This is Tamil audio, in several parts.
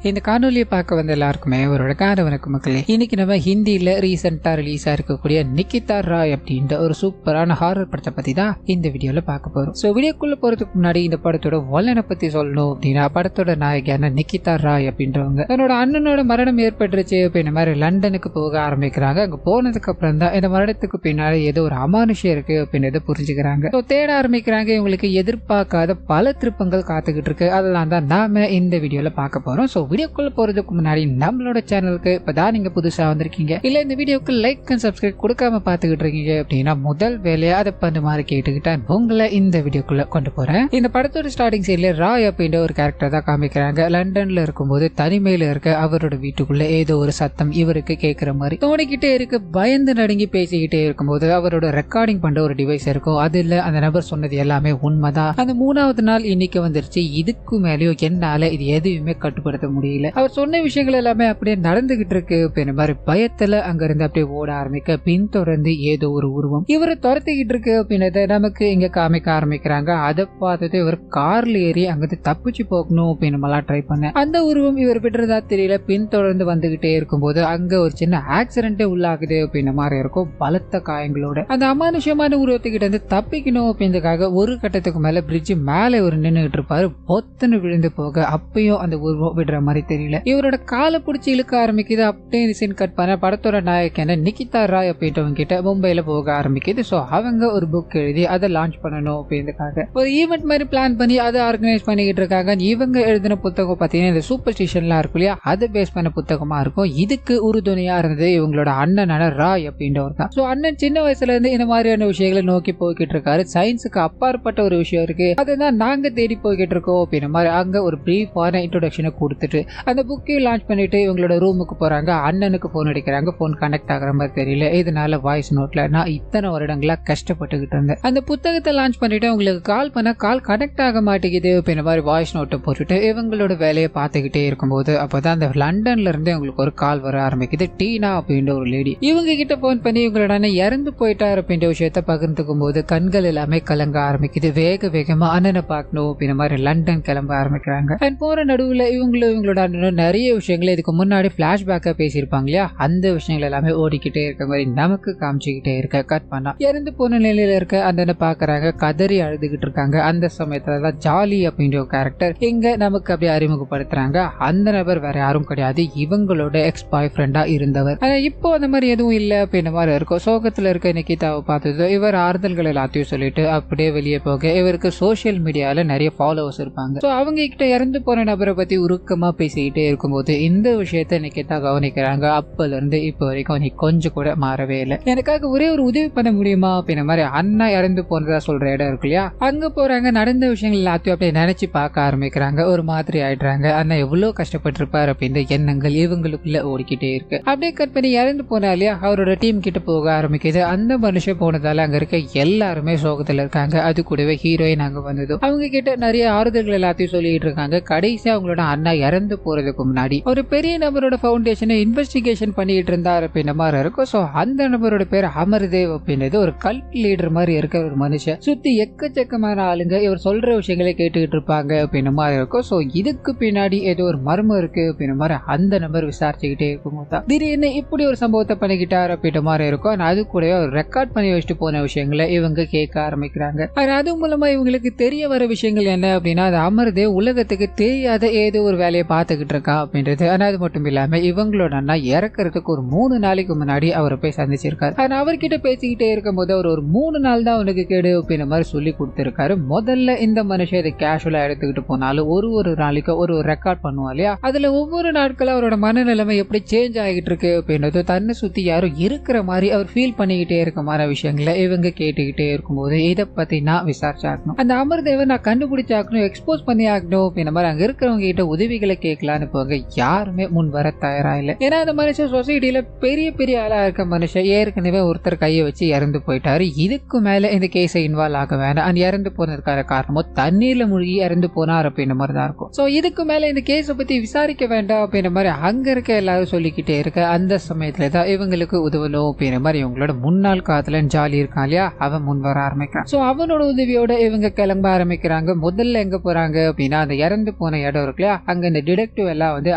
இந்த காணொலியை பார்க்க வந்த எல்லாருக்குமே ஒரு அழகான வணக்கம் மக்களே. இன்னைக்கு நம்ம ஹிந்தியில ரீசெண்டா ரிலீஸ் இருக்கக்கூடிய நிக்கிதா ராய் அப்படின்ற ஒரு சூப்பரான ஹாரர் படத்தை பத்தி தான் இந்த வீடியோல பார்க்க போறோம். சோ வீடியோக்குள்ள போறதுக்கு முன்னாடி இந்த படத்தோட வல்லனை பத்தி சொல்லணும் அப்படின்னா, படத்தோட நாயகியான நிக்கிதா ராய் அப்படின்றவங்க தன்னோட அண்ணனோட மரணம் ஏற்பட்டுருச்சு அப்படின்ற மாதிரி லண்டனுக்கு போக ஆரம்பிக்கிறாங்க. அங்க போனதுக்கு அப்புறம் தான் இந்த மரணத்துக்கு பின்னாடி ஏதோ ஒரு அமானுஷம் இருக்கு அப்படின்றத புரிஞ்சுக்கிறாங்க. தேட ஆரம்பிக்கிறாங்க. இவங்களுக்கு எதிர்பார்க்காத பல திருப்பங்கள் காத்துக்கிட்டு இருக்கு. அதெல்லாம் தான் நாம இந்த வீடியோல பார்க்க போறோம். சோ வீடியோக்குள்ள போறதுக்கு முன்னாடி நம்மளோட சேனலுக்கு இப்பதான் நீங்க புதுசா வந்திருக்கீங்க, இல்ல இந்த வீடியோக்கு லைக் அண்ட் சப்ஸ்கிரைப் கொடுக்காம பாத்துக்கிட்டு இருக்கீங்க அப்படின்னா முதல் வேலையா அதை பண்ண மாதிரி கேட்டுக்கிட்டா உங்களை இந்த வீடியோக்குள்ள கொண்டு போறேன். இந்த படத்தோட ஸ்டார்டிங் சைட்ல ராய் அப்படின்ற ஒரு கேரக்டர் தான் காமிக்கிறாங்க. லண்டன்ல இருக்கும்போது தனிமையில இருக்க அவரோட வீட்டுக்குள்ள ஏதோ ஒரு சத்தம் இவருக்கு கேட்கிற மாதிரி தோணிக்கிட்டே இருக்கு. பயந்து நடுங்கி பேசிக்கிட்டே இருக்கும்போது அவரோட ரெக்கார்டிங் பண்ற ஒரு டிவைஸ் இருக்கும். அதுல அந்த நபர் சொன்னது எல்லாமே உண்மைதான். அந்த 3வது நாள் இன்னைக்கு வந்துருச்சு. இதுக்கு மேலேயும் என்னால இது எதுவுமே கட்டுப்படுத்த முடியல. அவர் சொன்ன விஷயங்கள் எல்லாமே அப்படியே நடந்துகிட்டு இருக்கு. மாதிரி பயத்துல அங்க இருந்து அப்படியே ஓட ஆரம்பிக்க பின்தொடர்ந்து ஏதோ ஒரு உருவம் இவரை துரத்திக்கிட்டு இருக்கு அப்படின்றத நமக்கு இங்க காமிக்க ஆரம்பிக்கிறாங்க. அதை பார்த்துட்டு இவர் கார்ல ஏறி அங்கிருந்து தப்பிச்சு போகணும் அப்படின்னு ட்ரை பண்ண அந்த உருவம் இவர் விடுறதா தெரியல. பின்தொடர்ந்து வந்துகிட்டே இருக்கும்போது அங்க ஒரு சின்ன ஆக்சிடென்டே உள்ளாகுது அப்படின்ற மாதிரி இருக்கும். பலத்த காயங்களோட அந்த அமானுஷமான உருவத்துக்கிட்ட இருந்து தப்பிக்கணும் அப்படின்றதுக்காக ஒரு கட்டத்துக்கு மேல பிரிட்ஜ் மேல இவர் நின்றுகிட்டு இருப்பாரு. பொத்துன்னு விழுந்து போக அப்பயும் அந்த உருவம் விடுற மாதிரி தெரியல. இவரோட காலை பிடிச்சி இழுக்க ஆரம்பிக்குது. அப்படியே சீன் கட் பண்ண படத்தோட நாயக்கான நிக்கிதா ராய் அப்படின்றவங்க கிட்ட மும்பைல போக ஆரம்பிக்குது. சோ அவங்க ஒரு புக் எழுதி அதை லான்ச் பண்ணணும் அப்படின்றதுக்காக ஒரு ஈவெண்ட் மாதிரி பிளான் பண்ணி அதை ஆர்கனைஸ் பண்ணிக்கிட்டு இருக்காங்க. இவங்க எழுதின புத்தகம் பாத்தீங்கன்னா இந்த சூப்பர் ஸ்டிஷன்லாம் இருக்கும் இல்லையா, அதை பேஸ் பண்ண புத்தகமா இருக்கும். இதுக்கு உறுதுணையா இருந்தது இவங்களோட அண்ணனான ராய் அப்படின்றவர் தான். சோ அண்ணன் சின்ன வயசுல இருந்து இந்த மாதிரியான விஷயங்களை நோக்கி போய்கிட்டு இருக்காரு. சயின்ஸுக்கு அப்பாற்பட்ட ஒரு விஷயம் இருக்கு, அதுதான் நாங்க தேடி போய்கிட்டு இருக்கோம் அப்படின்ற மாதிரி அங்க ஒரு பிரீஃபான இன்ட்ரோடக்ஷனை கொடுத்துட்டு அந்த புக்கையும் லான்ச் பண்ணிட்டு இவங்களோட ரூமுக்கு போறாங்க. அண்ணனுக்கு போன் அடிக்கிறாங்க. போன் கனெக்ட் ஆகிற மாதிரி தெரியல. இதனால வாய்ஸ் நோட்ல நான் இத்தனை வருடங்களா கஷ்டப்பட்டுக்கிட்டு இருந்தேன், அந்த புத்தகத்தை லான்ச் பண்ணிட்டு உங்களுக்கு கால் பண்ண கால் கனெக்ட் ஆக மாட்டேங்குது அப்படின்ற மாதிரி வாய்ஸ் நோட்டை போட்டுட்டு இவங்களோட வேலையை பார்த்துக்கிட்டே இருக்கும்போது அப்பதான் அந்த லண்டன்ல இருந்து உங்களுக்கு ஒரு கால் வர ஆரம்பிக்குது. டீனா அப்படின்ற ஒரு லேடி இவங்க கிட்ட போன் பண்ணி இவங்களோட அண்ணன் இறந்து போயிட்டார் அப்படின்ற விஷயத்த பகிர்ந்துக்கும் போது கண்கள் எல்லாமே கலங்க ஆரம்பிக்குது. வேக வேகமா அண்ணனை பார்க்கணும் அப்படின்ற மாதிரி லண்டன் கிளம்ப ஆரம்பிக்கிறாங்க. போற நடுவுல இவங்களோட அண்ணனும் நிறைய விஷயங்களை இதுக்கு முன்னாடி பிளாஷ்பேக்கா பேசியிருப்பாங்க இல்லையா, அந்த விஷயங்கள் எல்லாமே ஓடிக்கிட்டே இருக்க மாதிரி நமக்கு காமிச்சுக்கிட்டே இருக்க. கட் பண்ணா இறந்து போன நிலையில இருக்க அந்த பாக்குறாங்க. கதறி அழுதுகிட்டு இருக்காங்க. அந்த சமயத்துலதான் ஜாலி அப்படின்ற ஒரு கேரக்டர் இங்க நமக்கு அப்படியே அறிமுகப்படுத்துறாங்க. அந்த நபர் வேற யாரும் கிடையாது, இவங்களோட எக்ஸ் பாய் ஃப்ரெண்டா இருந்தவர். ஆனா இப்போ அந்த மாதிரி எதுவும் இல்ல அப்படின்ற மாதிரி இருக்கும். சோகத்துல இருக்க நிக்கிதாவை பார்த்தது இவர் ஆறுதல்கள் எல்லாத்தையும் சொல்லிட்டு அப்படியே வெளியே போக இவருக்கு சோசியல் மீடியால நிறைய ஃபாலோவர்ஸ் இருப்பாங்க. அவங்க கிட்ட இறந்து போன நபரை பத்தி உருக்கமா பேசிக்கிட்டே இருக்கும்போது இந்த விஷயத்த நிக்கிதா கவனிக்கிறாங்க. அப்பல இருந்து இப்போ வரைக்கும் நீ கொஞ்சம் கூட மாறவே இல்லை, எனக்காக ஒரே ஒரு உதவி பண்ண முடியுமா அப்படின்ற மாதிரி அண்ணா இறந்து போனதா சொல்ற இடம் இருக்கு இல்லையா, அங்க போறாங்க. நடந்த விஷயங்கள் எல்லாத்தையும் அப்படியே நினைச்சு பார்க்க ஆரம்பிக்கிறாங்க. ஒரு மாதிரி ஆயிடுறாங்க. அண்ணா எவ்வளவு கஷ்டப்பட்டு இருப்பாரு அப்படின்ற எண்ணங்கள் இவங்களுக்குள்ள ஓடிக்கிட்டே இருக்கு. அப்படியே கட் பண்ணி இறந்து போனா இல்லையா, அவரோட டீம் கிட்ட போக ஆரம்பிக்குது. அந்த மனுஷன் போனதால அங்க இருக்க எல்லாருமே சோகத்துல இருக்காங்க. அது கூடவே ஹீரோயின் அங்க வந்ததும் அவங்க கிட்ட நிறைய ஆறுதல்கள் எல்லாத்தையும் சொல்லிட்டு இருக்காங்க. கடைசியா அவங்களோட அண்ணா இறந்து போறதுக்கு முன்னாடி ஒரு பெரிய நபரோட ஃபவுண்டேஷனை இன்வெஸ்டிகேஷன் பண்ணிட்டு இருந்தார் அப்படின்ற மாதிரி இருக்கும். சோ அந்த நபரோட பேர் அமர்தேவ் அப்படின்றது ஒரு கல்ட் லீடர் மாதிரி இருக்க ஒரு மனுஷன். சுத்தி எக்கச்சக்கமான ஆளுங்க இவர் சொல்ற விஷயங்களை கேட்டுக்கிட்டு இருப்பாங்க அப்படின்ற மாதிரி இருக்கும். சோ இதுக்கு பின்னாடி ஏதோ ஒரு மர்மம் இருக்கு அப்படின்ற மாதிரி அந்த நபர் விசாரிச்சுக்கிட்டே இருக்கும்போது திடீர்னு இப்படி ஒரு சம்பவத்தை பண்ணிக்கிட்டார் அப்படின்ற மாதிரி இருக்கும். அது கூட ஒரு ரெக்கார்ட் பண்ணி வச்சுட்டு போன விஷயங்களை இவங்க கேட்க ஆரம்பிக்கிறாங்க. அது மூலமா இவங்களுக்கு தெரிய வர விஷயங்கள் என்ன அப்படின்னா, அது அமர்தேவ் உலகத்துக்கு தெரியாத ஏதோ ஒரு வேலையை பார்த்துக்கிட்டு இருக்கா அப்படின்றது. அது மட்டும் இல்லாம இவங்களோட அண்ணா இறக்குறதுக்கு ஒரு 3 நாளைக்கு முன்னாடி அவரை போய் சந்திச்சிருக்காரு. அவர்கிட்ட பேசிக்கிட்டே இருக்கும் போது அவர் ஒரு 3 நாள் தான் உனக்கு கேடு அப்படின்ற மாதிரி சொல்லி கொடுத்திருக்காரு. முதல்ல இந்த மனுஷன் இதை கேஷுவலா எடுத்துக்கிட்டு போனாலும் ஒரு நாளைக்கு ஒரு ரெக்கார்ட் பண்ணுவா இல்லையா, அதுல ஒவ்வொரு நாட்களும் அவரோட மனநிலைமை எப்படி சேஞ்ச் ஆகிட்டு இருக்கு அப்படின்றது, தன்னை சுத்தி யாரும் இருக்கிற மாதிரி அவர் ஃபீல் பண்ணிக்கிட்டே இருக்க மாதிரி விஷயங்களை இவங்க கேட்டுக்கிட்டே இருக்கும்போது இதை பத்தி நான் விசாரிச்சாக்கணும், அந்த அமர்தேவை நான் கண்டுபிடிச்சாக்கணும், எக்ஸ்போஸ் பண்ணி ஆகணும் அப்படின்ற மாதிரி அங்க இருக்கிறவங்க கிட்ட உதவிகளை கேட்கலான்னு போக யாருமே முன் வர தயாரா இல்லை. ஏன்னா அந்த மனுஷன் சொசைட்டில பெரிய பெரிய ஆளா இருக்க மனுஷன் ஏற்கனவே ஒருத்தர் கையை வச்சு இறந்து போயிட்டாரு. இதுக்கு மேல இந்த கேஸை இன்வால்வ் ஆக வேண்டாம். அந்த இறந்து போனதுக்கான காரணமோ தண்ணீர்ல மூழ்கி இறந்து போனார் அப்படின்ற மாதிரி தான் இருக்கும். சோ இதுக்கு மேல இந்த கேஸை பத்தி விசாரிக்க வேண்டாம் அப்படின்ற மாதிரி அங்க இருக்க எல்லாரும் சொல்லிக்கிட்டே இருக்க அந்த சமயத்துல தான் இவங்களுக்கு உதவணும் அப்படின்ற மாதிரி இவங்களோட முன்னாள் காதலன் ஜாலி இருக்கான் இல்லையா, அவன் முன் வர ஆரம்பிக்கிறான். சோ அவனோட உதவியோட இவங்க கிளம்ப ஆரம்பிக்கிறாங்க. முதல்ல எங்க போறாங்க அப்படின்னா அந்த இறந்து போன இடம் இருக்கு இல்லையா, அங்க இந்த டிடெக்டிவ் எல்லாம் வந்து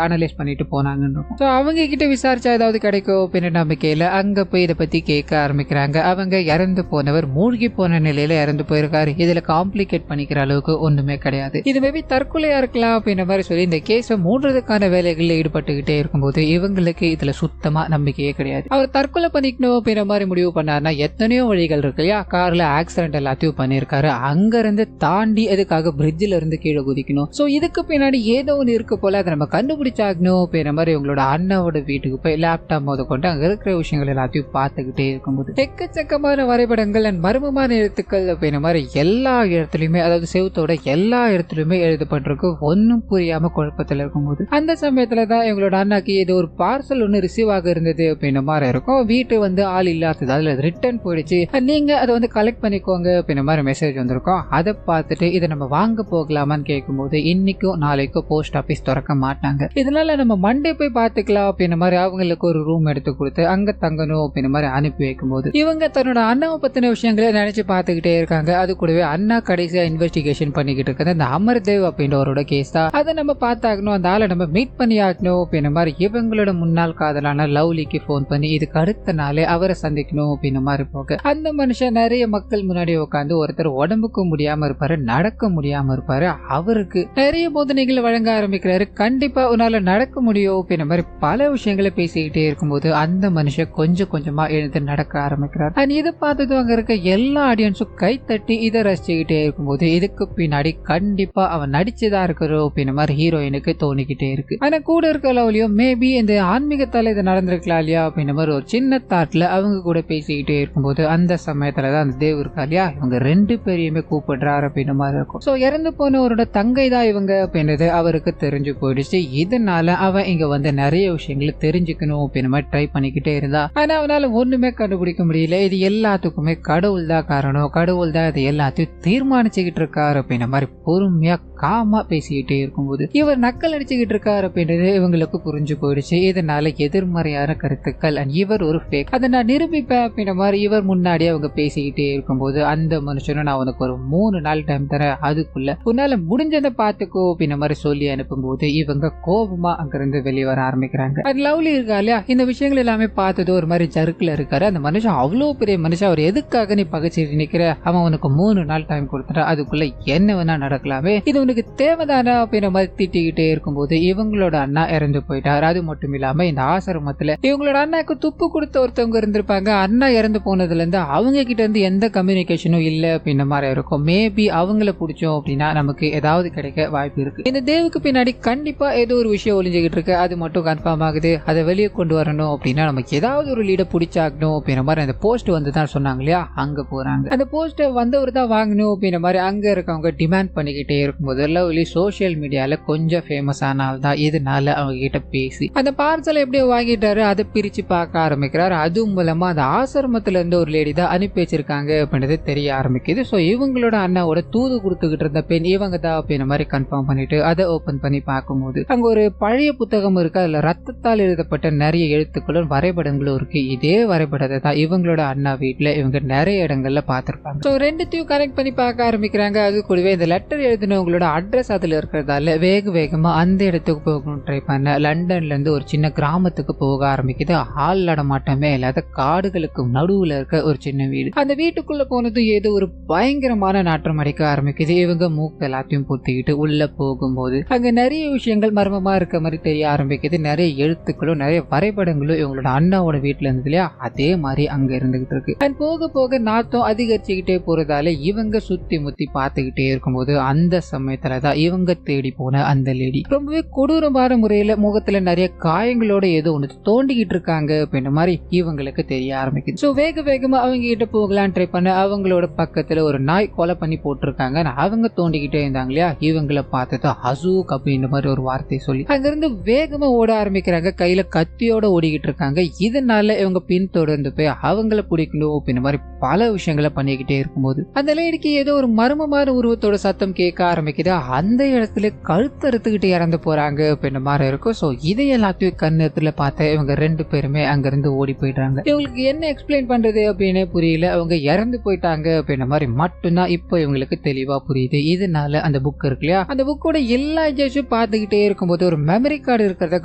அனலைஸ் பண்ணிட்டு போனாங்கன்னு. ஸோ அவங்க கிட்ட விசாரிச்சா ஏதாவது கிடைக்கும் அப்படின்னு நம்பிக்கையில அங்க போய் இதை பத்தி கேட்க ஆரம்பிக்கிறாங்க. அவங்க இறந்து போனவர் மூழ்கி போன நிலையில இறந்து போயிருக்காரு, இதுல காம்ப்ளிகேட் பண்ணிக்கிற அளவுக்கு ஒண்ணுமே கிடையாது, இது மேபி தற்கொலையா இருக்கலாம் அப்படின்ற மாதிரி சொல்லி இந்த கேஸை மூடுறதுக்கான வேலைகளில் ஈடுபட்டுக்கிட்டே இருக்கும்போது இவங்களுக்கு இதுல சுத்தமா நம்பிக்கையே கிடையாது. அவர் தற்கொலை பண்ணிக்கணும் அப்படின்ற மாதிரி முடிவு பண்ணாருன்னா எத்தனையோ வழிகள் இருக்கு இல்லையா. கார்ல ஆக்சிடென்ட் எல்லாத்தையும் பண்ணிருக்காரு, அங்க இருந்து தாண்டி அதுக்காக பிரிட்ஜில இருந்து கீழே குதிக்கணும். சோ இதுக்கு பின்னாடி ஏதோ ஒன்று இருக்கு போல, அதை நம்ம கண்டுபிடிச்சாகணும் அப்படின்ற மாதிரி இவங்களோட அண்ணாவோட வீட்டுக்கு போய் லேப்டாப் முத கொண்டு அங்க இருக்கிற விஷயங்கள் எல்லாத்தையும் பார்த்துக்கிட்டே இருக்கும்போது எக்கச்சக்கமான வரைபடங்கள் அண்ட் மர்மமான எழுத்துக்கள் அப்படின்ற மாதிரி எல்லா இடத்துலயுமே, அதாவது செவுத்தோட எல்லா இடத்துலயுமே எழுதப்பட்டிருக்கு. ஒன்னும் புரியாம குழப்பத்தில் இருக்கும்போது அந்த சமயத்துலதான் இவங்களோட அண்ணாக்கு ஏதோ ஒரு பார்சல் ஒன்று ரிசீவ் ஆக இருந்தது அப்படின்ற மாதிரி இருக்கும். வீட்டு வந்து ஆள் இல்லாததால ரிட்டர்ன் போயிடுச்சு, நீங்க அதை வந்து கலெக்ட் பண்ணிக்கோங்க அப்படின்ற மாதிரி மெசேஜ் வந்திருக்கும். அதை பார்த்துட்டு இதை நம்ம வாங்க போகலாமான்னு கேட்கும்போது இன்னைக்கும் நாளைக்கும் போஸ்ட் ஆபீஸ் திறக்க மாட்டாங்க, இதனால நம்ம மண்டே போய் பார்த்துக்கலாம் அப்படின்ற மாதிரி அவங்களுக்கு ஒரு ரூம் எடுத்து கொடுத்து அங்க தங்கணும் அப்படின்ற மாதிரி அனுப்பி வைக்கும்போது இவங்க தன்னோட அண்ணாவை பத்தின விஷயங்களை நினைச்சு பார்த்துக்கிட்டே இருக்காங்க. அது கூடவே அண்ணா கடைசியா இன்வெஸ்டிகேஷன் பண்ணிக்கிட்டு இருக்கிறது இந்த அமர்தேவ் அப்படின்றவரோட கேஸ் தான், அதை நம்ம பார்த்தாகணும், அந்த ஆளை நம்ம மீட் பண்ணி ஆகணும் அப்படின்ற மாதிரி இவங்களோட முன்னாள் காதலான லவ்லிக்கு போன் பண்ணி இதுக்கு அடுத்த நாளே அவரை சந்திக்கணும் அப்படின்ற மாதிரி போக அந்த மனுஷன் நிறைய மக்கள் முன்னாடி உட்காந்து ஒருத்தர் உடம்புக்கு முடியாம இருப்பாரு, நடக்க முடியாம இருப்பாரு, அவருக்கு நிறைய போதனைகளை வழங்க ஆரம்பிக்கிறாரு. கண்டிப்பா உன்னால நடக்க முடியும் அப்படின்ற மாதிரி பல விஷயங்களை பேசிக்கிட்டே இருக்கும்போது அந்த மனுஷன் கொஞ்சம் கொஞ்சமா எழுந்து நடக்க ஆரம்பிக்கிறார். இதை பார்த்ததும் அங்க இருக்க எல்லா ஆடியன்ஸும் கை தட்டி இதை ரசிச்சுக்கிட்டே இருக்கும்போது இதுக்கு பின்னாடி கண்டிப்பா அவன் நடிச்சுதான் இருக்கிறோம் அப்படின்ற மாதிரி ஹீரோயினுக்கு தோணிக்கிட்டே இருக்கு. ஆனா கூட இருக்க லவ்லியும் மேபி இந்த ஆன்மீகத்தால இது நடந்திருக்கலாம் இல்லையா அப்படின்ற மாதிரி ஒரு சின்ன தாட்ல அவங்க கூட பேசிக்கிட்டே இருக்கும்போது அந்த சமயத்துலதான் அந்த தேவ் இருக்கா இல்லையா, இவங்க ரெண்டு பேரையுமே கூப்பிடுறாரு அப்படின்ற மாதிரி இருக்கும். சோ இறந்து போனவரோட தங்கை தான் இவங்க அப்படின்றது அவருக்கு தெரிஞ்சு போயிடுச்சு. இதனால அவன் இங்க வந்து நிறைய விஷயங்களை தெரிஞ்சுக்கணும் அப்படின்ற மாதிரி ட்ரை பண்ணிக்கிட்டே இருந்தா, ஆனா அவனால ஒண்ணுமே கண்டுபிடிக்க முடியல. இது எல்லாத்துக்குமே கடவுள் தான் காரணம், கடவுள் தான் இது எல்லாத்தையும் தீர்மானிச்சுக்கிட்டு இருக்காரு அப்படின்ற மாதிரி பொறுமையா காமா பேசிக்கிட்டே இருக்கும்போது இவர் நக்கல் அடிச்சுக்கிட்டு இருக்காரு அப்படின்றது இவங்களுக்கு புரிஞ்சு போயிடுச்சு. இதனால எதிர்மறையான கருத்துக்கள் அண்ட் இவர் ஒரு ஃபேக், அதை நான் நிரூபிப்பேன் அப்படின்ற மாதிரி இவர் முன்னாடி அவங்க பேசிக்கிட்டே இருக்கும்போது அந்த மனுஷனும் நான் உனக்கு ஒரு 3 நாள் டைம் தரேன், அதுக்குள்ள உன்னால முடிஞ்சதை பார்த்துக்கோ அப்படின்ற மாதிரி சொல்லி அனுப்பும்போது இவங்க கோபமா அங்கிருந்து வெளியே வர ஆரம்பிக்கிறாங்க. அது லவ்லி இருக்கா இல்லையா, இந்த விஷயங்கள் எல்லாமே பார்த்தது ஒரு மாதிரி ஜருக்குல இருக்காரு. அந்த மனுஷன் அவ்வளவு பெரிய மனுஷன், அவர் எதுக்காக நீ பகைச்சிட்டு நிக்கிற, அவன் உனக்கு 3 நாள் டைம் கொடுத்துட்டா, அதுக்குள்ள என்ன வேணா நடக்கலாமே, இது உனக்கு தேவைதானா அப்படின்ற மாதிரி திட்டிக்கிட்டே இருக்கும்போது இவங்களோட அண்ணா இறந்து போயிட்டார். அது மட்டும் இல்லாம இந்த ஆசிரமத்துல இவங்களோட அண்ணாக்கு துப்பு கொடுத்த ஒருத்தவங்க இருந்திருப்பாங்க. அண்ணா இறந்து போனதுல இருந்து அவங்க கிட்ட இருந்து எந்த கம்யூனிகேஷனும் இல்ல அப்படின்ற மாதிரி இருக்கும். மேபி அவங்கள பிடிச்சோம் அப்படின்னா நமக்கு ஏதாவது கிடைக்க வாய்ப்பு இருக்கு. இந்த தேவுக்கு பின்னாடி கண்டிப்பா ஏதோ ஒரு விஷயம் ஒளிஞ்சுக்கிட்டு இருக்கு, அது மட்டும் கன்ஃபார்ம் ஆகுது. அதை வெளியே கொண்டு வரணும் அப்படின்னா நமக்கு ஏதாவது ஒரு லீட பிடிச்சாகணும் அப்படின்ற மாதிரி அந்த போஸ்ட் வந்து தான் சொன்னாங்க இல்லையா, அங்க போறாங்க. அந்த போஸ்ட் வந்தவர் தான் வாங்கணும் அப்படின்ற மாதிரி அங்க இருக்கவங்க டிமாண்ட் பண்ணிக்கிட்டே இருக்கும்போது லவ்லி சோசியல் மீடியால கொஞ்சம் ஃபேமஸ் ஆனால்தான், இதனால அவங்க கிட்ட பேசி அந்த பார்சலை எப்படியோ வாங்கிட்டாரு. அதை பிரிச்சு பார்க்க ஆரம்பிக்கிறாரு. அது மூலமா அந்த ஆசிரமத்துல இருந்து ஒரு லேடி தான் அனுப்பி வச்சிருக்காங்க அப்படின்றது தெரிய ஆரம்பிக்குது. சோ இவங்களோட அண்ணாவோட தூது கொடுத்துக்கிட்டு இருந்த பெண் இவங்க தான் அப்படின்ற மாதிரி கன்ஃபார்ம் பண்ணிட்டு அதை ஓபன் பண்ணி பார்க்கும்போது அங்க ஒரு பழைய புத்தகம் இருக்கு, அதுல ரத்தத்தால் எழுதப்பட்ட நிறைய எழுத்துக்களும் வரைபடங்களும் இருக்கு. இதே வரைபடத்தை தான் இவங்களோட அண்ணா வீட்டுல இவங்க நிறைய இடங்கள்ல பார்த்திருப்பாங்க. சோ ரெண்டுத்தையும் கனெக்ட் பண்ணி பார்க்க ஆரம்பிக்கிறாங்க. அது கூடவே இந்த லெட்டர் எழுதினவங்களோட அட்ரஸ் அதுல இருக்கிறதால வேகமா அந்த இடத்துக்கு போகணும் ட்ரை பண்ண லண்டன்ல இருந்து ஒரு சின்ன கிராமத்துக்கு போக ஆரம்பிக்குது. ஆள் நடமாட்டமே இல்லாத காடுகளுக்கு நடுவுல இருக்க ஒரு சின்ன வீடு. அந்த வீட்டுக்குள்ள போனது ஏதோ ஒரு பயங்கரமான நாற்றம் அடிக்க ஆரம்பிக்குது. இவங்க மூக்கு எல்லாத்தையும் பொத்திக்கிட்டு உள்ள போகும்போது அங்க நிறைய விஷயங்கள் மர்மமா இருக்க மாதிரி தெரிய ஆரம்பிக்குது. நிறைய எழுத்துக்களும் நிறைய வரைபடங்களும் இவங்களோட அண்ணாவோட வீட்டுல இருந்தது இல்லையா, அதே மாதிரி அங்க இருந்துகிட்டு இருக்கு. அண்ட் போக போக நாத்தம் அதிகரிச்சுக்கிட்டே போறதால இவங்க சுத்தி முத்தி பார்த்துக்கிட்டே இருக்கும்போது அந்த சமயத்துலதான் இவங்க தேடி போன அந்த லேடி ரொம்பவே கொடூரமான முறையில முகத்துல நிறைய காயங்களோட ஏதோ ஒன்று தோண்டிக்கிட்டு இருக்காங்க அப்படின்ற மாதிரி இவங்களுக்கு தெரிய ஆரம்பிக்குது. சோ வேகமா அவங்க கிட்ட போகலாம் ட்ரை பண்ண அவங்களோட பக்கத்துல ஒரு நாய் கொலை பண்ணி போட்டிருக்காங்க. அவங்க தோண்டிக்கிட்டே இருந்தாங்க இல்லையா, இவங்களை பார்த்தது ஹசூக் அப்படின்ற மாதிரி ஒரு வார்த்தை சொல்லி அங்கிருந்து வேகமா ஓட ஆரம்பிக்கிறாங்க. கையில கத்தியோட ஓடிக்கிட்டு இருக்காங்க. இதனால இவங்க பின்தொடர்ந்து போய் அவங்கள பிடிக்கணும் அப்படின்ற மாதிரி பல விஷயங்களை பண்ணிக்கிட்டே இருக்கும்போது அந்த லேடிக்கு ஏதோ ஒரு மர்மமான உருவத்தோட சத்தம் கேட்க ஆரம்பிக்குது. ஆரம்பிக்குது. அந்த இடத்துல கழுத்தறுத்துக்கிட்டு இறந்து போறாங்க அப்படின்ற மாதிரி இருக்கும். ஸோ இதை எல்லாத்தையும் கண்ணத்துல பார்த்த இவங்க 2 பேருமே அங்கிருந்து ஓடி போயிட்டாங்க. இவங்களுக்கு என்ன எக்ஸ்பிளைன் பண்றது அப்படின்னு புரியல. அவங்க இறந்து போயிட்டாங்க அப்படின்ற மாதிரி மட்டும்தான் இப்போ இவங்களுக்கு தெளிவா புரியுது. இதனால அந்த புக் இருக்கு இல்லையா, அந்த புக்கோட எல்லா இமேஜும் பார்த்துக்கிட்டே இருக்கும்போது ஒரு மெமரி கார்டு இருக்கிறத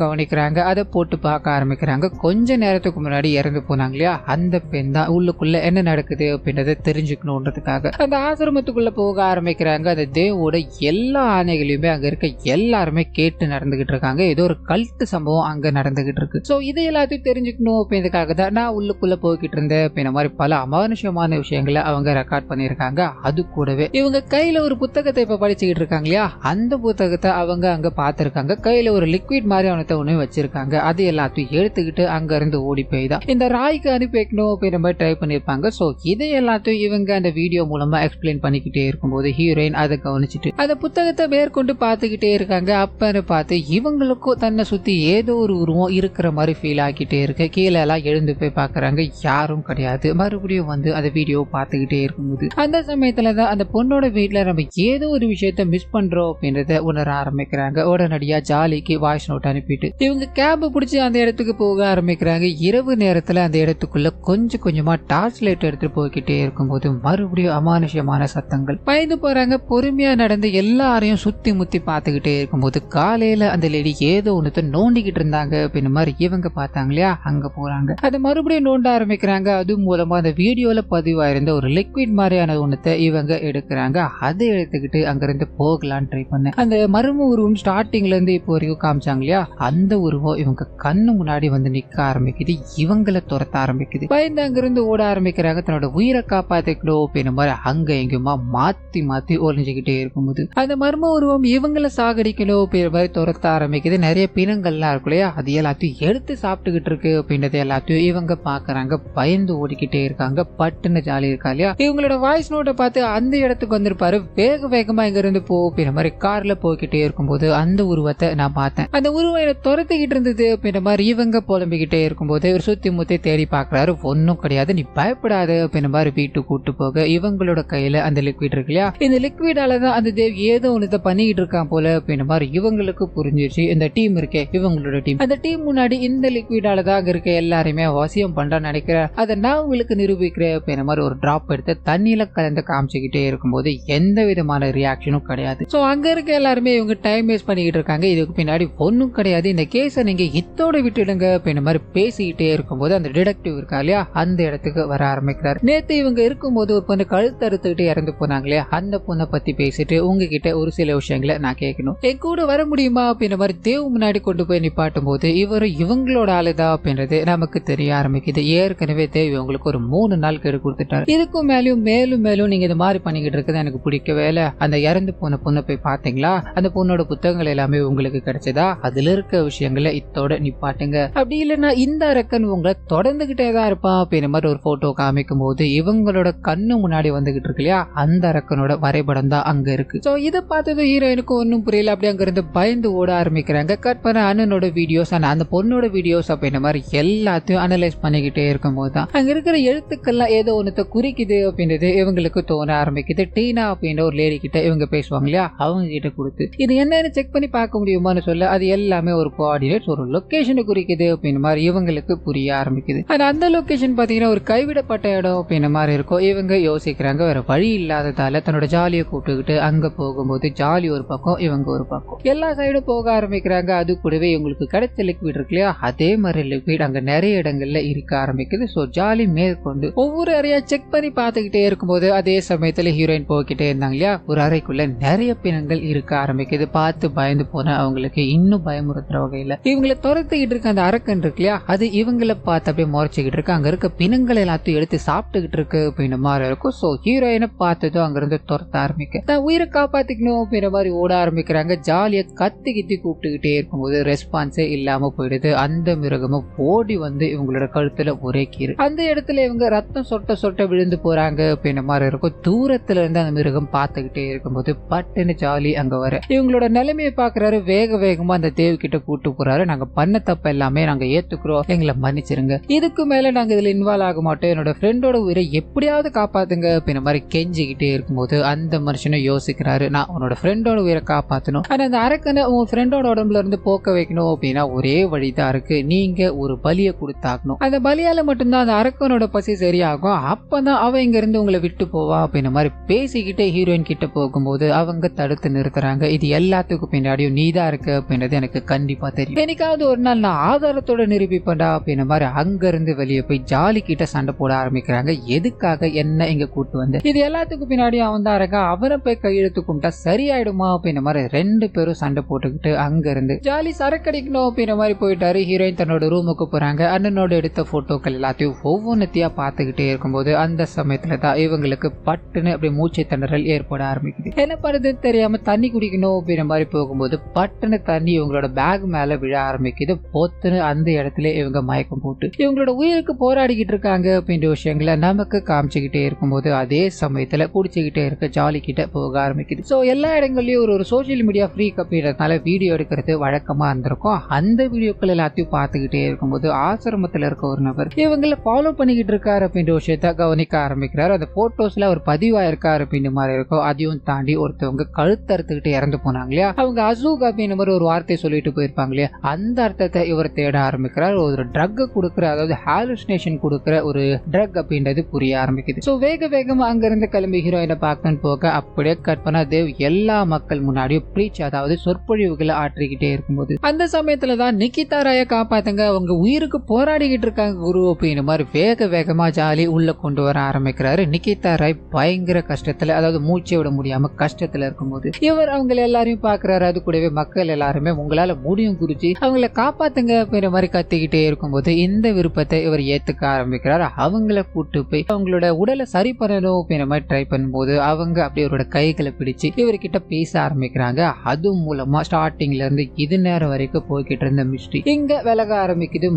கவனிக்கிறாங்க. அதை போட்டு பார்க்க ஆரம்பிக்கிறாங்க. கொஞ்ச நேரத்துக்கு முன்னாடி இறந்து போனாங்க இல்லையா, அந்த பெண் தான் உள்ளுக்குள்ள என்ன நடக்குது அப்படின்றத தெரிஞ்சுக்கணுன்றதுக்காக அந்த ஆசிரமத்துக்குள்ள போக ஆரம்பிக்கிறாங்க. அந்த தேவோட எல்லா ஆணைகளையுமே அங்க இருக்க எல்லாருமே கேட்டு நடந்துகிட்டு இருக்காங்க. ஏதோ ஒரு கல்ட்டு சம்பவம் அங்க நடந்துகிட்டு இருக்கு. சோ இதை எல்லாத்தையும் தெரிஞ்சுக்கணும் அப்படின்றதுக்காக தான் நான் உள்ளுக்குள்ள போய்கிட்டு இருந்தேன் அப்படின்ற மாதிரி பல அமானுஷமான விஷயங்களை அவங்க ரெக்கார்ட் பண்ணியிருக்காங்க. அது கூடவே இவங்க கையில ஒரு புத்தகத்தை இப்ப படிச்சுக்கிட்டு இருக்காங்க இல்லையா, அந்த புத்தகத்தை அவங்க அங்க பார்த்திருக்காங்க. கையில ஒரு லிக்விட் மாதிரி அவனத்தை ஒண்ணு வச்சிருக்காங்க. அது எல்லாத்தையும் எடுத்துக்கிட்டு அங்க இருந்து ஓடி போய் தான் இந்த ராய்க்கு அனுப்பி வைக்கணும் அப்படின்ற மாதிரி ட்ரை பண்ணிருப்பாங்க. சோ இதை எல்லாத்தையும் இவங்க அந்த வீடியோ மூலமா எக்ஸ்பிளைன் பண்ணிக்கிட்டே இருக்கும்போது ஹீரோயின் அதை கவனிச்சுட்டு அந்த புத்தகத்தை மேற்கொண்டு பார்த்துக்கிட்டே இருக்காங்க. அப்பன்னு பார்த்து இவங்களுக்கும் தன்னை சுத்தி ஏதோ ஒரு உருவம் இருக்கிற மாதிரி ஃபீல் ஆகிட்டே இருக்கு. கீழே எல்லாம் எழுந்து போய் பாக்குறாங்க, யாரும் கிடையாது. மறுபடியும் வந்து அந்த வீடியோ பார்த்துக்கிட்டே இருக்கும்போது அந்த சமயத்துலதான் அந்த பொண்ணோட வீட்டுல நம்ம ஏதோ ஒரு விஷயத்த மிஸ் பண்றோம் அப்படின்றத உணர ஆரம்பிக்கிறாங்க. உடனடியா ஜாலிக்கு வாய்ஸ் நோட் அனுப்பிட்டு இவங்க கேப் பிடிச்சி அந்த இடத்துக்கு போக ஆரம்பிக்கிறாங்க. இரவு நேரத்துல அந்த இடத்துக்குள்ள கொஞ்சம் கொஞ்சமா டார்ச் லைட் எடுத்துட்டு போய்கிட்டே இருக்கும்போது மறுபடியும் அமானுஷமான சத்தங்கள். பயந்து போறாங்க. பொறுமையா நடந்து எல்லாரையும் சுத்தி முத்தி பார்த்துக்கிட்டே இருக்கும்போது காலையில அந்த லேடி ஏதோ ஒண்ணு நோண்டிக்கிட்டு இருந்தாங்க அப்படின்னு மாதிரி இவங்க பார்த்தாங்க இல்லையா, அங்க போறாங்க. அதை மறுபடியும் நோண்ட ஆரம்பிக்கிறாங்க. அது மூலமா அந்த வீடியோல பதிவாயிருந்த ஒரு லிக்விட் மாதிரியான ஒண்ணத்தை இவங்க எடுக்கிறாங்க. அதை எடுத்துக்கிட்டு அங்கிருந்து போகலான்னு ட்ரை பண்ண அந்த மர்ம உருவம் ஸ்டார்டிங்ல இருந்து இப்போ வரைக்கும் காமிச்சாங்க இல்லையா, அந்த உருவம் இவங்க கண்ணு முன்னாடி வந்து நிக்க ஆரம்பிக்குது. இவங்களை துரத்த ஆரம்பிக்குது. பயந்து அங்கிருந்து ஓட ஆரம்பிக்கிறாங்க. தன்னோட உயிரை காப்பாத்திக்கணும் அப்படின்னு மாதிரி அங்க எங்குமா மாத்தி மாத்தி ஒளிஞ்சுக்கிட்டே இருக்கும்போது அந்த மர்ம உருவம் இவங்களை சாகடிக்கணும் அப்படின்ற மாதிரி துரத்த ஆரம்பிக்குது. நிறைய பிணங்கள்லாம் இருக்கு இல்லையா, அது எல்லாத்தையும் எடுத்து சாப்பிட்டுக்கிட்டு இருக்கு அப்படின்றது எல்லாத்தையும் இவங்க பாக்குறாங்க. பயந்து ஓடிக்கிட்டே இருக்காங்க. பட்டுன்னு ஜாலி இருக்கா இல்லையா, இவங்களோட வாய்ஸ் நோட்டை பார்த்து அந்த இடத்துக்கு வந்திருப்பாரு. வேக வேகமா இங்க இருந்து போ அப்படின்ற மாதிரி கார்ல போய்கிட்டே இருக்கும்போது அந்த உருவத்தை நான் பார்த்தேன். அந்த உருவம் என்ன துரத்திக்கிட்டு இருந்தது அப்படின்ற மாதிரி இவங்க புலம்பிக்கிட்டே இருக்கும்போது இவர் சுத்தி முத்தி தேடி பாக்குறாரு. ஒன்னும் கிடையாது, நீ பயப்படாது அப்படின்ற மாதிரி வீட்டு கூட்டு போக இவங்களோட கையில அந்த லிக்விட் இருக்கு இல்லையா, இந்த லிக்விடாலதான் அந்த தேவ் ஏதோ ஒன்று பண்ணிக்கிட்டு இருக்கான் போல அப்படின்ற மாதிரி இவங்களுக்கு புரிஞ்சிருச்சு. இந்த டீம் இருக்கே இவங்களோட டீம், அந்த டீம் முன்னாடி இந்த லிக்விடால தான் அங்க இருக்க எல்லாருமே அவசியம் பண்றான்னு நினைக்கிறேன். அதை நான் உங்களுக்கு நிரூபிக்கிறேன் அப்படின்ற மாதிரி ஒரு டிராப் எடுத்து தண்ணியில கலந்து காமிச்சுக்கிட்டே இருக்கும்போது எந்த விதமான ரியாக்ஷனும் கிடையாது. சோ அங்க இருக்க எல்லாருமே இவங்க டைம் வேஸ்ட் பண்ணிக்கிட்டு இருக்காங்க. இதுக்கு பின்னாடி ஒன்னும் கிடையாது, இந்த கேஸை நீங்க இத்தோட விட்டுடுங்க அப்படின்ற மாதிரி பேசிக்கிட்டே இருக்கும்போது அந்த டிடெக்டிவ் இருக்கா இல்லையா, அந்த இடத்துக்கு வர ஆரம்பிக்கிறார். நேத்து இவங்க இருக்கும்போது ஒரு பொண்ணு கழுத்து அறுத்துக்கிட்டு இறந்து போனாங்க இல்லையா, அந்த பொண்ணை பத்தி பேசிட்டு உங்ககிட்ட ஒரு சில விஷயங்களை நான் கேட்கணும், என் கூட வர முடியுமா அப்படின்ற மாதிரி தேவ் முன்னாடி கொண்டு போய் நிப்பாட்டும் போது இவரு இவங்களோட ஆளுதான் அப்படின்றது நமக்கு தெரிய ஆரம்பிக்குது. ஏற்கனவே தேவ் இவங்களுக்கு ஒரு 3 நாள் கெடு கொடுத்துட்டாரு. இதுக்கும் மேலும் மேலும் மேலும் நீங்க இது மாதிரி பண்ணிக்கிட்டு இருக்கிறது எனக்கு பிடிக்கவே இல்லை. அந்த இறந்து போன பொண்ணை போய் பாத்தீங்களா, அந்த பொண்ணோட புத்தகங்கள் எல்லாமே உங்களுக்கு கிடைச்சதா, அதுல இருக்க விஷயங்களை இத்தோட நிப்பாட்டுங்க, அப்படி இல்லைன்னா இந்த அரக்கன் உங்களை தொடர்ந்துகிட்டே தான் இருப்பான் அப்படின்ற மாதிரி ஒரு போட்டோ காமிக்கும் போது இவங்களோட கண்ணு முன்னாடி வந்துகிட்டு இருக்கு இல்லையா, அந்த அரக்கனோட வரைபடம் தான் அங்க இருக்கு. சோ இதை பார்த்தது ஹீரோயினுக்கு ஒன்னும் புரியல. அப்படி அங்க இருந்து பயந்து ஓட ஆரம்பிக்கிறாங்க. கட் பண்ண அண்ணனோட வீடியோஸ் அந்த பொண்ணோட வீடியோஸ் அப்படின்ற மாதிரி எல்லாத்தையும் அனலைஸ் பண்ணிக்கிட்டே இருக்கும் போது தான் அங்க இருக்கிற எழுத்துக்கள்லாம் ஏதோ ஒன்னத்தை குறிக்குது அப்படின்றது இவங்களுக்கு தோண ஆரம்பிக்குது. டீனா அப்படின்ற ஒரு லேடி கிட்ட இவங்க பேசுவாங்க இல்லையா, அவங்க கிட்ட கொடுத்து இது என்னன்னு செக் பண்ணி பார்க்க முடியுமான்னு சொல்ல அது எல்லாமே ஒரு கோஆர்டினேட்ஸ் ஒரு லொகேஷனை குறிக்குது அப்படின்ற மாதிரி இவங்களுக்கு புரிய ஆரம்பிக்குது. அந்த லொகேஷன் பாத்தீங்கன்னா ஒரு கைவிடப்பட்ட இடம் அப்படின்ற மாதிரி இருக்கும். இவங்க யோசிக்கிறாங்க வேற வழி இல்லாததால தன்னோட ஜாலியை கூப்பிட்டுக்கிட்டு அங்க போகும்போது ஜாலி ஒரு பக்கம் இவங்க ஒரு பக்கம் எல்லா சைடும் போக ஆரம்பிக்கிறாங்க. அது கூடவே இவங்களுக்கு கிடைச்ச லிக்விட் இருக்கு இல்லையா, அதே மாதிரி லிக்விட் அங்க நிறைய இடங்கள்ல இருக்க ஆரம்பிக்குது. சோ ஜாலி மேற்கொண்டு ஒவ்வொரு அறையா செக் பண்ணி பார்த்துக்கிட்டே இருக்கும்போது அதே சமயத்துல ஹீரோயின் போய்கிட்டே இருந்தாங்க இல்லையா, ஒரு அறைக்குள்ள நிறைய பிணங்கள் இருக்க ஆரம்பிக்குது. பார்த்து பயந்து போன அவங்களுக்கு இன்னும் பயமுறுத்துற வகையில இவங்களை துரத்திக்கிட்டு இருக்க அந்த அரக்கன் இருக்கு இல்லையா, அது இவங்களை பார்த்து அப்படியே முறைச்சிக்கிட்டு இருக்கு. அங்க இருக்க பிணங்கள் எல்லாத்தையும் எடுத்து சாப்பிட்டுக்கிட்டு இருக்கு அப்படின்ற மாதிரி இருக்கும். சோ ஹீரோயினை பார்த்ததும் அங்க இருந்து துரத்த ஆரம்பிக்க தான் உயிரை காப்பாத்திக்கணும் அப்படின்ற மாதிரி ஓட ஆரம்பிக்கிறாங்க. ஜாலியா கத்தி கித்தி கூப்பிட்டுக்கிட்டே இருக்கும்போது ரெஸ்பான்ஸே இல்லாம போயிடுது. அந்த மிருகமும் ஓடி வந்து இவங்களோட கழுத்துல ஒரே கீறு. அந்த இடத்துல இவங்க ரத்தம் சொட்ட சொட்ட விழுந்து போறாங்க அப்படின்ற மாதிரி இருக்கும். தூரத்துல இருந்து அந்த மிருகம் பார்த்துக்கிட்டே இருக்கும்போது பட்டுன்னு ஜாலி அங்க வர இவங்களோட நிலைமையை பாக்குறாரு. வேக வேகமா அந்த தேவ் கிட்ட கூட்டு போறாரு. நாங்க பண்ண தப்ப எல்லாமே நாங்க ஏத்துக்கிறோம், எங்களை மன்னிச்சிருங்க, இதுக்கு மேல நாங்க இதுல இன்வால்வ் ஆக மாட்டோம், என்னோட ஃப்ரெண்டோட உயிரை எப்படியாவது காப்பாத்துங்க அப்படின்ற மாதிரி கெஞ்சிக்கிட்டே இருக்கும்போது அந்த மனுஷனை யோசிக்கிறாரு. நான் உன்னோட ஃப்ரெண்டோட உயிரை காப்பாற்றணும், ஆனா அந்த அரக்கனை உன் ஃப்ரெண்டோட உடம்புல இருந்து போக்க வைக்கணும் அப்படின்னா ஒரே வழிதான் இருக்கு, நீங்க ஒரு பலியை கொடுத்தாக்கணும், அந்த பலியால மட்டும்தான் அந்த அரக்கனோட பசி சரியாகும், அப்பதான் அவன் இங்க இருந்து உங்களை விட்டு போவா அப்படின்ற மாதிரி பேசிக்கிட்டே ஹீரோயின் கிட்ட போகும்போது அவங்க தடுத்து நிறுத்துறாங்க. இது எல்லாத்துக்கும் பின்னாடியும் நீதான் இருக்கு அப்படின்றது எனக்கு கண்டிப்பா தெரியும், என்னைக்காவது ஒரு நாள் நான் ஆதாரத்தோட நிரூபிப்பேன்டா அப்படின்ற மாதிரி அங்க இருந்து வெளியே போய் ஜாலி கிட்ட சண்டை போட ஆரம்பிக்கிறாங்க. எதுக்காக என்ன இங்க கூட்டு வந்து, இது எல்லாத்துக்கும் பின்னாடியும் அவன் தான் இருக்கா, அவனை போய் கையெழுத்து கும்பிட்டா சரியாயிடுமா அப்படின்ற மாதிரி ரெண்டு பேரும் சண்டை போட்டுக்கிட்டு அங்க இருந்து ஜாலி சரக்கடிக்கணும் அப்படின்ற மாதிரி போயிட்டாரு. ஹீரோயின் தன்னோட ரூமுக்கு போறாங்க. அண்ணனோட எடுத்த போட்டோக்கள் எல்லாத்தையும் ஒவ்வொன்றத்தையா பார்த்துக்கிட்டே இருக்கும்போது அந்த சமயத்துல தான் இவங்களுக்கு பட்டுன்னு அப்படி மூச்சை திணறல் ஏற்பட ஆரம்பிக்குது. என்ன பண்ணுறதுன்னு தெரியாம தண்ணி குடிக்கணும் அப்படின்ற மாதிரி போகும்போது பட்டுன்னு தண்ணி இவங்களோட பேக் மேல விழ ஆரம்பிக்குது. பொத்துன்னு அந்த இடத்துல இவங்க மயக்கம் போட்டு இவங்களோட உயிருக்கு போராடிக்கிட்டு இருக்காங்க அப்படின்ற விஷயங்களை நமக்கு காமிச்சுக்கிட்டே இருக்கும்போது அதே சமயத்துல குடிச்சுக்கிட்டே இருக்க ஜாலி கிட்ட போக ஆரம்பிக்குது. ஸோ எல்லா இடங்கள்லயும் ஒரு சோசியல் மீடியா ஃப்ரீக் அப்படின்றதுனால வீடியோ எடுக்கிறது வழக்கமா இருந்திருக்கும். அந்த வீடியோக்கள் எல்லாத்தையும் பார்த்துக்கிட்டே இருக்கும்போது ஆசிரமத்துல இருக்க ஒரு நபர் இவங்களை ஃபாலோ பண்ணிக்கிட்டு இருக்காரு அப்படின்ற விஷயத்த கவனிக்க ஆரம்பிக்கிறாரு. அந்த போட்டோஸ்ல அவர் பதிவாயிருக்காரு அப்படின்ற மாதிரி இருக்கும். அதையும் தாண்டி ஒருத்தவங்க கழுத்தறுத்துக்கிட்டு இறந்து போனாங்க இல்லையா, அவங்க அசூக் அப்படின்ற மாதிரி ஒரு வார்த்தையை சொல்லிட்டு போயிருப்பாங்க இல்லையா, அந்த அர்த்தத்தை இவர் தேட ஆரம்பிக்கிறார். ஒரு ட்ரக் கொடுக்குற, அதாவது ஹாலுசினேஷன் கொடுக்குற ஒரு ட்ரக் அப்படின்றது புரிய ஆரம்பிக்குது. ஸோ வேகமா அங்க இருந்து கிளம்பி ஹீரோயினை பார்க்கணும்னு போக அப்படியே கற்பனா தேவ் எல்லா மக்கள் முன்னாடியும் பிரீச், அதாவது சொற்பொழிவுகளை ஆற்றிக்கிட்டே இருக்கும்போது அந்த சமயத்துல தான் நிக்கிதா ராயை காப்பாத்துங்க, அவங்க உயிருக்கு போராடிக்கிட்டு இருக்காங்க குரு அப்படின்ற மாதிரி வேகமா ஜாலி உள்ள கொண்டு வர ஆரம்பிக்கிறாரு. நிக்கிதா ராய் பயங்கர கஷ்டத்துல, அதாவது மூச்சை விட முடியாம கஷ்டத்துல இருக்கும்போது இவர் அவங்களை எல்லாரையும் பாக்குறாரு. அது கூடவே மக்கள் எல்லாருமே உங்களால முடியும் குறிச்சு அவங்களை காப்பாத்துங்க அப்படின்ற மாதிரி கத்திக்கிட்டே இருக்கும்போது இந்த விருப்பத்தை இவர் ஏத்துக்க ஆரம்பிக்கிறார். அவங்கள கூட்டு போய் அவங்களோட உடலை சரி பண்ணணும் அப்படின்ற மாதிரி ட்ரை பண்ணும்போது அவங்க அப்படி அவரோட கைகளை பிடிச்சு இவர்கிட்ட பேச ஆரம்பிக்கிறாங்க. அது மூலமா ஸ்டார்டிங்ல இருந்து இது நேரம் வரைக்கும் போய்கிட்டு இருந்த மிஸ்ட்ரி இங்க விலக ஆரம்பிக்குது.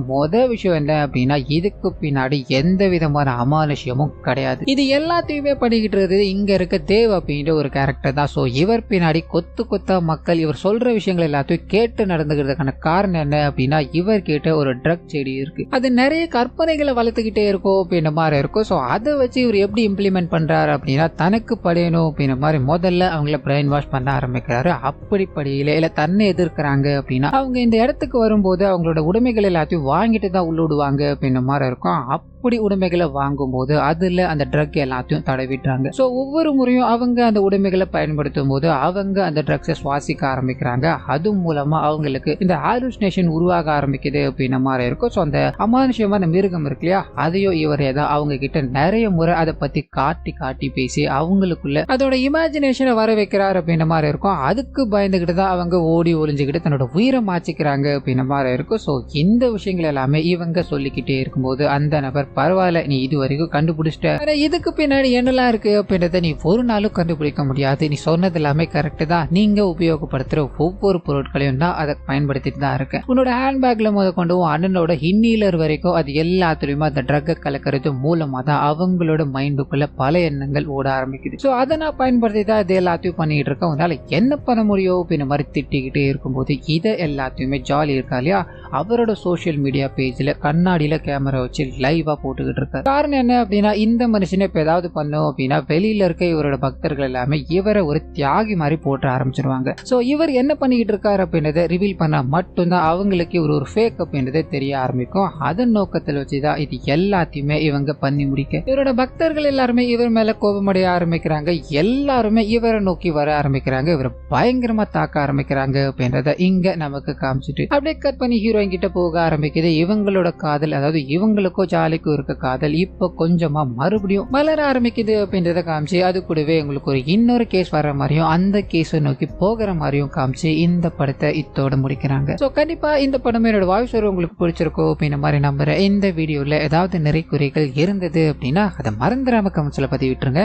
விஷயம் என்ன அப்படின்னா இதுக்கு பின்னாடி எந்த விதமான அமானுஷ்யமும் கிடையாது. இது எல்லாத்தையுமே பண்ணிக்கிட்டு இருக்குது இங்க இருக்க தேவ் அப்படின்ற ஒரு கேரக்டர் தான். ஸோ இவர் பின்னாடி கொத்தா மக்கள் இவர் சொல்ற விஷயங்கள் எல்லாத்தையும் கேட்டு நடந்துக்கிறதுக்கான காரணம் என்ன அப்படின்னா இவர் கேட்ட ஒரு ட்ரக் செடி இருக்கு, அது நிறைய கற்பனைகளை வளர்த்துக்கிட்டே இருக்கும் அப்படின்ற மாதிரி இருக்கும். ஸோ அதை வச்சு இவர் எப்படி இம்ப்ளிமெண்ட் பண்றாரு அப்படின்னா தனக்கு படையணும் அப்படின்ற மாதிரி முதல்ல அவங்கள பிரெயின் வாஷ் பண்ண ஆரம்பிக்கிறாரு. அப்படி படியில இல்ல தன்னை எதிர்க்கிறாங்க அப்படின்னா அவங்க இந்த இடத்துக்கு வரும்போது அவங்களோட உடைமைகள் எல்லாத்தையும் வாங்கிட்டு தான் உள்ளிடுவாங்க அப்படின்ற மாதிரி இருக்கும். அப்படி உடைமைகளை வாங்கும் போது அதுல அந்த ட்ரக் எல்லாத்தையும் தடவிட்டாங்க. ஸோ ஒவ்வொரு முறையும் அவங்க அந்த உடைமைகளை பயன்படுத்தும் போது அவங்க அந்த ட்ரக்ஸை சுவாசிக்க ஆரம்பிக்கிறாங்க. அது மூலமா அவங்களுக்கு இந்த ஹாலுசினேஷன் உருவாக ஆரம்பிக்குது அப்படின்ற மாதிரி இருக்கும். ஸோ அந்த அமானுஷ்யமான மிருகம் இருக்கு இல்லையா, அதையும் இவர் ஏதோ அவங்க கிட்ட நிறைய முறை அதை பத்தி காட்டி பேசி அவங்களுக்குள்ள அதோட இமேஜினேஷனை வர வைக்கிறார் அப்படின்ற மாதிரி இருக்கும். அதுக்கு பயந்துகிட்டு தான் அவங்க ஓடி ஒளிஞ்சுக்கிட்டு தன்னோட உயிரை மாச்சிக்கிறாங்க அப்படின்ற மாதிரி இருக்கும். ஸோ இந்த விஷயங்கள் எல்லாமே இவங்க சொல்லிக்கிட்டே இருக்கும்போது அந்த நபர் பரவாயில்ல நீ இது வரைக்கும் கண்டுபிடிச்சிட்ட, இதுக்கு பின்னாடி என்னெல்லாம் இருக்கு அப்படின்றத நீ ஒரு நாளும் கண்டுபிடிக்க முடியாது, நீ சொன்னது எல்லாமே கரெக்ட் தான், நீங்க உபயோகப்படுத்துற ஒவ்வொரு பொருட்களையும் தான் அதை பயன்படுத்திட்டு தான் இருக்கேன், உன்னோட ஹேண்ட்பேக்ல முத கொண்டு அண்ணனோட இன்ஹீலர் வரைக்கும் அது எல்லாத்துலயுமே அந்த ட்ரக்கை கலக்கிறது மூலமா தான் அவங்களோட மைண்டுக்குள்ள பல எண்ணங்கள் ஓட ஆரம்பிக்குது. ஸோ அதை நான் பயன்படுத்தி தான் இது எல்லாத்தையும் பண்ணிட்டு இருக்கேன், உன்னால என்ன பண்ண முடியும் அப்படின்னு மாதிரி திட்டிக்கிட்டே இருக்கும்போது இதை எல்லாத்தையுமே ஜாலி இருக்கா இல்லையா அவரோட சோசியல் மீடியா பேஜ்ல கண்ணாடியில கேமரா வச்சு லைவா போட்டுக்கிட்டு இருக்காரு. காரணம் என்ன அப்படின்னா இந்த மனுஷனை இப்ப ஏதாவது பண்ணும் அப்படின்னா வெளியில இருக்க இவரோட பக்தர்கள் எல்லாமே இவரை ஒரு தியாகி மாதிரி போட்டு ஆரம்பிச்சிருவாங்க. சோ இவர் என்ன பண்ணிக்கிட்டு இருக்காரு அப்படின்றத ரிவீல் பண்ணா மட்டும்தான் அவங்களுக்கு இவர் ஒரு ஃபேக் அப்படின்றதே தெரிய ஆரம்பிக்கும். அதன் நோக்கத்தில் வச்சுதான் இது எல்லாத்தையுமே இவங்க பண்ணி முடிக்க இவரோட பக்தர்கள் எல்லாருமே இவர் மேல கோபமடைய ஆரம்பிக்கிறாங்க. எல்லாருமே இவரை நோக்கி வர ஆரம்பிக்கிறாங்க, இவரை பயங்கரமா தாக்க ஆரம்பிக்கிறாங்க அப்படின்றத இங்க நமக்கு காமிச்சிட்டு அப்படியே கட் பண்ணி ஹீரோயின் கிட்ட போக ஆரம்பிக்குது. இவங்களோட காதல், அதாவது இவங்களுக்கோ ஜாலிக்கும் இருக்க காதல் இப்ப கொஞ்சமா மறுபடியும் வளர ஆரம்பிக்குது அப்படின்றத காமிச்சு அது கூடவே உங்களுக்கு ஒரு இன்னொரு கேஸ் வர்ற மாதிரியும் அந்த கேஸை நோக்கி போகிற மாதிரியும் காமிச்சு இந்த படத்தை இத்தோட முடிக்கிறாங்க. சோ கண்டிப்பா இந்த படம் என்னோட வாய்ஸ் உங்களுக்கு பிடிச்சிருக்கோ அப்படின்ற மாதிரி நம்புறேன். இந்த வீடியோல ஏதாவது நிறைய குறைகள் இருந்தது அப்படின்னா அதை மறந்துடாம கமெண்ட்ஸ்ல பதிவிட்டுருங்க.